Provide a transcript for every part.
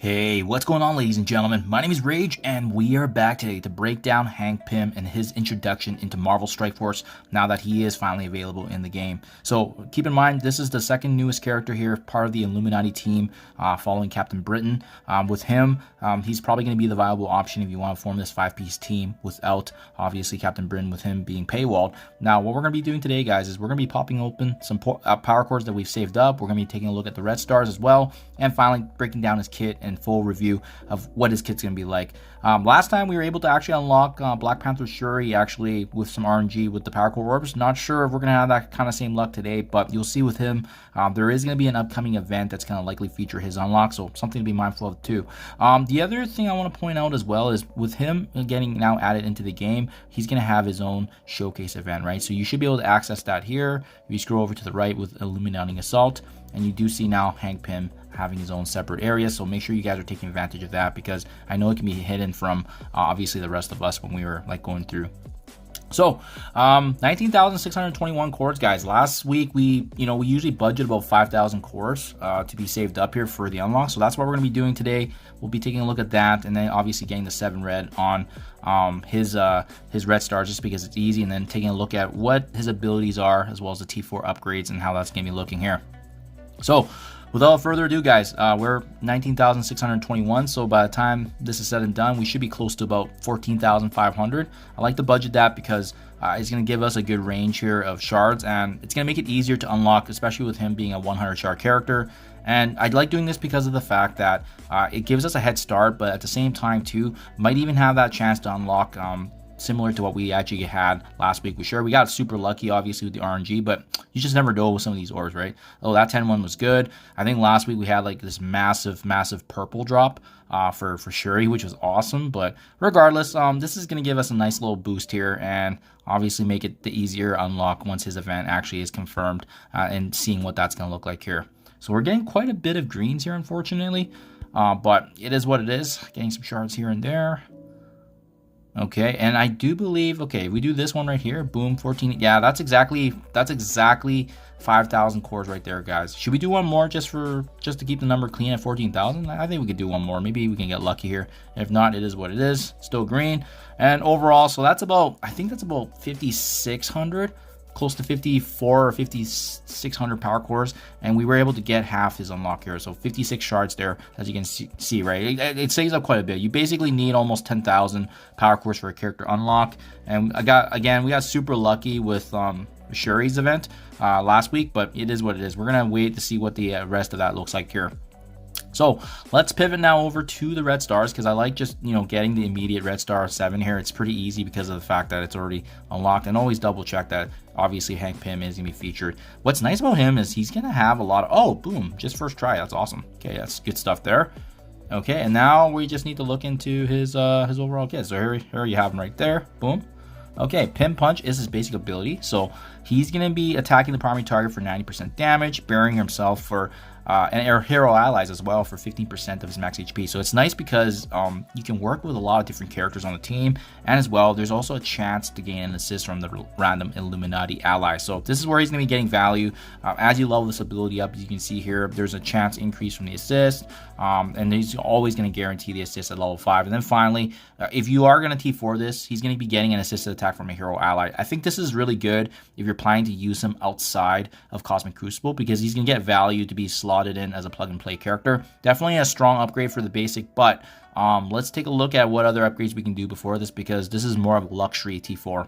Hey, what's going on, ladies and gentlemen? My name is Rayge, and we are back today to break down Hank Pym and his introduction into Marvel Strike Force now that he is finally available in the game. So keep in mind, this is the second newest character here, part of the Illuminati team, following Captain Britain. With him, he's probably going to be the viable option if you want to form this 5-piece team without, obviously, Captain Britain, with him being paywalled. Now, what we're going to be doing today, guys, is we're going to be popping open some power cores that we've saved up. We're going to be taking a look at the red stars as well, and finally breaking down his kit and full review of what his kit's going to be like. Last time we were able to actually unlock Black Panther Shuri actually with some RNG with the power core orbs. Not sure if we're going to have that kind of same luck today, but you'll see with him. There is going to be an upcoming event that's going to likely feature his unlock, so something to be mindful of too. The other thing I want to point out as well is with him getting now added into the game, he's going to have his own showcase event, right? So you should be able to access that here. If you scroll over to the right with Illuminati Assault, and you do see now Hank Pym having his own separate area, so make sure you guys are taking advantage of that, because I know it can be hidden from obviously the rest of us when we were like going through. So 19,621 cores, guys. Last week we usually budget about 5,000 cores to be saved up here for the unlock, so that's what we're going to be doing today. We'll be taking a look at that, and then obviously getting the 7 red on his red stars, just because it's easy, and then taking a look at what his abilities are, as well as the T4 upgrades and how that's going to be looking here. So without further ado, guys, we're 19,621, so by the time this is said and done, we should be close to about 14,500. I like to budget that because it's going to give us a good range here of shards, and it's going to make it easier to unlock, especially with him being a 100 shard character. And I like doing this because of the fact that it gives us a head start, but at the same time too, might even have that chance to unlock similar to what we actually had last week. We got super lucky, obviously, with the RNG, but you just never know with some of these orbs, right? Oh, that 10-1 was good. I think last week we had like this massive purple drop for Shuri, which was awesome. But regardless, this is going to give us a nice little boost here, and obviously make it the easier unlock once his event actually is confirmed, and seeing what that's going to look like here. So we're getting quite a bit of greens here, unfortunately, but it is what it is. Getting some shards here and there. Okay, and I do believe, okay, we do this one right here, boom, 14. Yeah, that's exactly 5,000 cores right there, guys. Should we do one more just to keep the number clean at 14,000? I think we could do one more. Maybe we can get lucky here. If not, it is what it is. Still green. And overall, so that's about, I think that's about 5,600. Close to 54 or 5,600 power cores, and we were able to get half his unlock here, so 56 shards there, as you can see, right? It saves up quite a bit. You basically need almost 10,000 power cores for a character unlock, and we got super lucky with Shuri's event last week, but it is what it is. We're gonna wait to see what the rest of that looks like here. So let's pivot now over to the red stars, because I like just getting the immediate red star 7 here. It's pretty easy because of the fact that it's already unlocked, and always double check that obviously Hank Pym is gonna be featured. What's nice about him is he's gonna have a lot of, oh boom, just first try. That's awesome. Okay, that's good stuff there. Okay, and now we just need to look into his overall kit. So here you have him right there. Boom. Okay, Pym Punch is his basic ability, so he's going to be attacking the primary target for 90% damage, burying himself for and hero allies as well for 15% of his max HP. So it's nice because you can work with a lot of different characters on the team, and as well, there's also a chance to gain an assist from the random Illuminati ally. So this is where he's going to be getting value. As you level this ability up, as you can see here, there's a chance increase from the assist, and he's always going to guarantee the assist at level 5. And then finally, if you are going to T4 this, he's going to be getting an assisted attack from a hero ally. I think this is really good if you're planning to use him outside of Cosmic Crucible, because he's going to get value to be slotted in as a plug and play character. Definitely a strong upgrade for the basic, but let's take a look at what other upgrades we can do before this, because this is more of a luxury T4.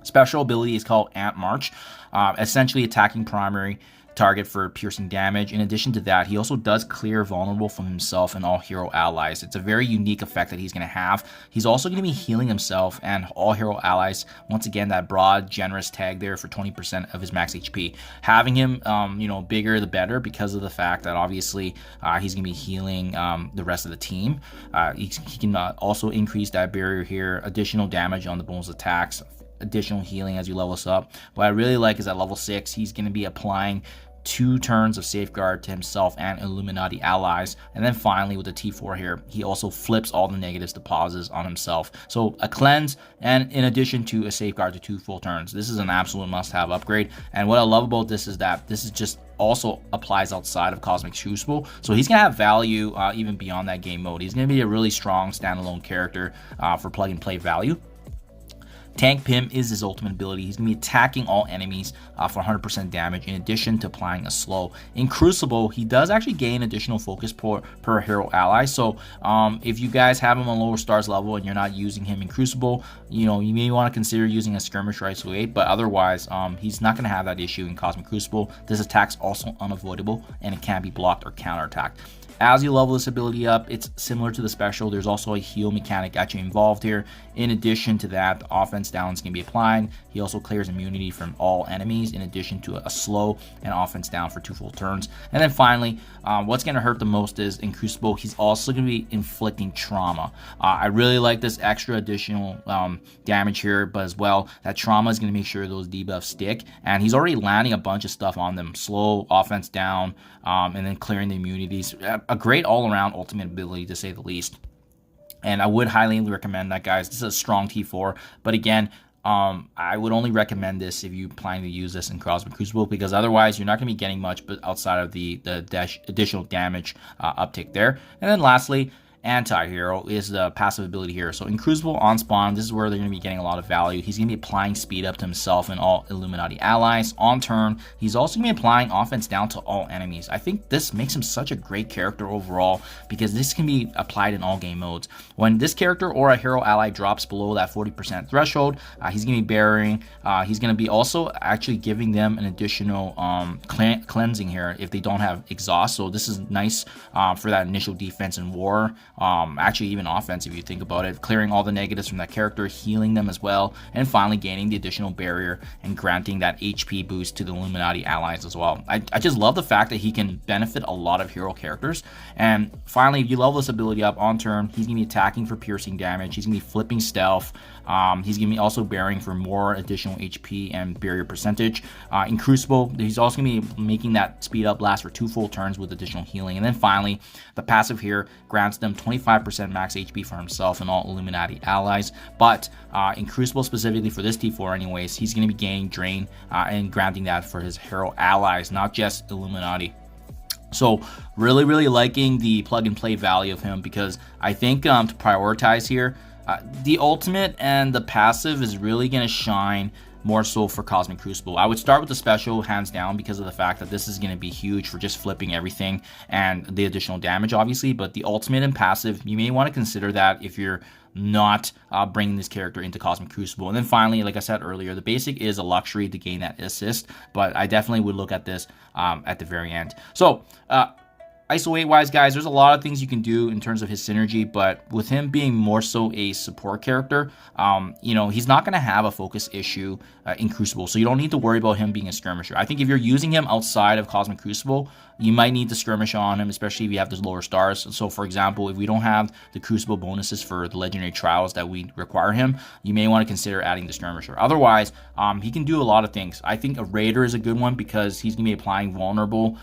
Special ability is called Ant March, essentially attacking primary target for piercing damage. In addition to that, he also does clear vulnerable from himself and all hero allies. It's a very unique effect that he's going to have. He's also going to be healing himself and all hero allies. Once again, that broad, generous tag there for 20% of his max HP. Having him, bigger the better, because of the fact that obviously he's going to be healing the rest of the team. He can also increase that barrier here, additional damage on the bonus attacks, additional healing as you level us up. What I really like is at level 6, he's going to be applying 2 turns of safeguard to himself and Illuminati allies. And then finally with the T4 here, he also flips all the negatives to pauses on himself. So a cleanse, and in addition to a safeguard to 2 full turns. This is an absolute must-have upgrade. And what I love about this is that this is just also applies outside of Cosmic Crucible. So he's gonna have value even beyond that game mode. He's gonna be a really strong standalone character for plug and play value. Hank Pym is his ultimate ability. He's going to be attacking all enemies for 100% damage in addition to applying a slow. In Crucible, he does actually gain additional focus per hero ally. So if you guys have him on lower stars level and you're not using him in Crucible, you may want to consider using a skirmish or ISO-8, but otherwise he's not going to have that issue in Cosmic Crucible. This attack's also unavoidable and it can be blocked or counterattacked. As you level this ability up, it's similar to the special. There's also a heal mechanic actually involved here. In addition to that, the offense down is going to be applied. He also clears immunity from all enemies in addition to a slow and offense down for 2 full turns. And then finally, what's going to hurt the most is in Crucible, he's also going to be inflicting trauma. I really like this extra additional damage here, but as well, that trauma is going to make sure those debuffs stick. And he's already landing a bunch of stuff on them. Slow, offense down, and then clearing the immunities. A great all-around ultimate ability to say the least. And I would highly recommend that, guys. This is a strong T4, but again, I would only recommend this if you plan to use this in Cosmic Crucible, because otherwise you're not going to be getting much but outside of the additional damage uptick there. And then lastly, Anti-Hero is the passive ability here. So in Crucible on spawn, this is where they're going to be getting a lot of value. He's going to be applying speed up to himself and all Illuminati allies. On turn, he's also going to be applying offense down to all enemies. I think this makes him such a great character overall because this can be applied in all game modes. When this character or a hero ally drops below that 40% threshold, he's going to be burying. He's going to be also actually giving them an additional cleansing here if they don't have exhaust. So this is nice for that initial defense in war. Actually even offense if you think about it, clearing all the negatives from that character, healing them as well, and finally gaining the additional barrier and granting that HP boost to the Illuminati allies as well. I just love the fact that he can benefit a lot of hero characters. And finally, if you level this ability up on turn, he's going to be attacking for piercing damage, he's going to be flipping stealth, he's going to be also bearing for more additional HP and barrier percentage. In Crucible, he's also going to be making that speed up last for 2 full turns with additional healing. And then finally, the passive here grants them 25% max HP for himself and all Illuminati allies. But in Crucible specifically for this T4 anyways, he's going to be gaining Drain and granting that for his hero allies, not just Illuminati. So really liking the plug and play value of him, because I think to prioritize here, the ultimate and the passive is really going to shine more so for Cosmic Crucible. I would start with the special hands down because of the fact that this is going to be huge for just flipping everything and the additional damage obviously, but the ultimate and passive, you may want to consider that if you're not bringing this character into Cosmic Crucible. And then finally, like I said earlier, the basic is a luxury to gain that assist, but I definitely would look at this at the very end. So ISO-8 wise, guys, there's a lot of things you can do in terms of his synergy, but with him being more so a support character, he's not going to have a focus issue in Crucible, so you don't need to worry about him being a skirmisher. I think if you're using him outside of Cosmic Crucible, you might need to skirmish on him, especially if you have those lower stars. So for example, if we don't have the Crucible bonuses for the legendary trials that we require him, you may want to consider adding the skirmisher. Otherwise, he can do a lot of things. I think a raider is a good one because he's going to be applying vulnerable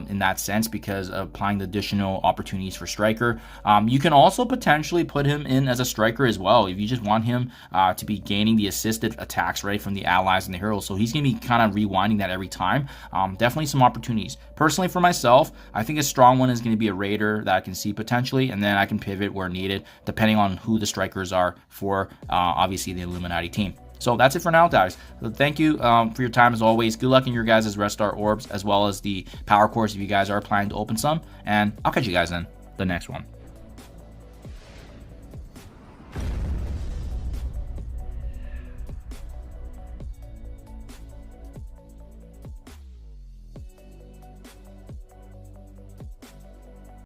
in that sense, because applying the additional opportunities for striker. You can also potentially put him in as a striker as well if you just want him to be gaining the assisted attacks right from the allies and the heroes. So he's going to be kind of rewinding that every time. Definitely some opportunities. Personally, for myself, I think a strong one is going to be a raider that I can see potentially, and then I can pivot where needed depending on who the strikers are for obviously the Illuminati team. So that's it for now, guys. So thank you for your time as always. Good luck in your guys' Red Star Orbs as well as the Power Cores if you guys are planning to open some. And I'll catch you guys in the next one.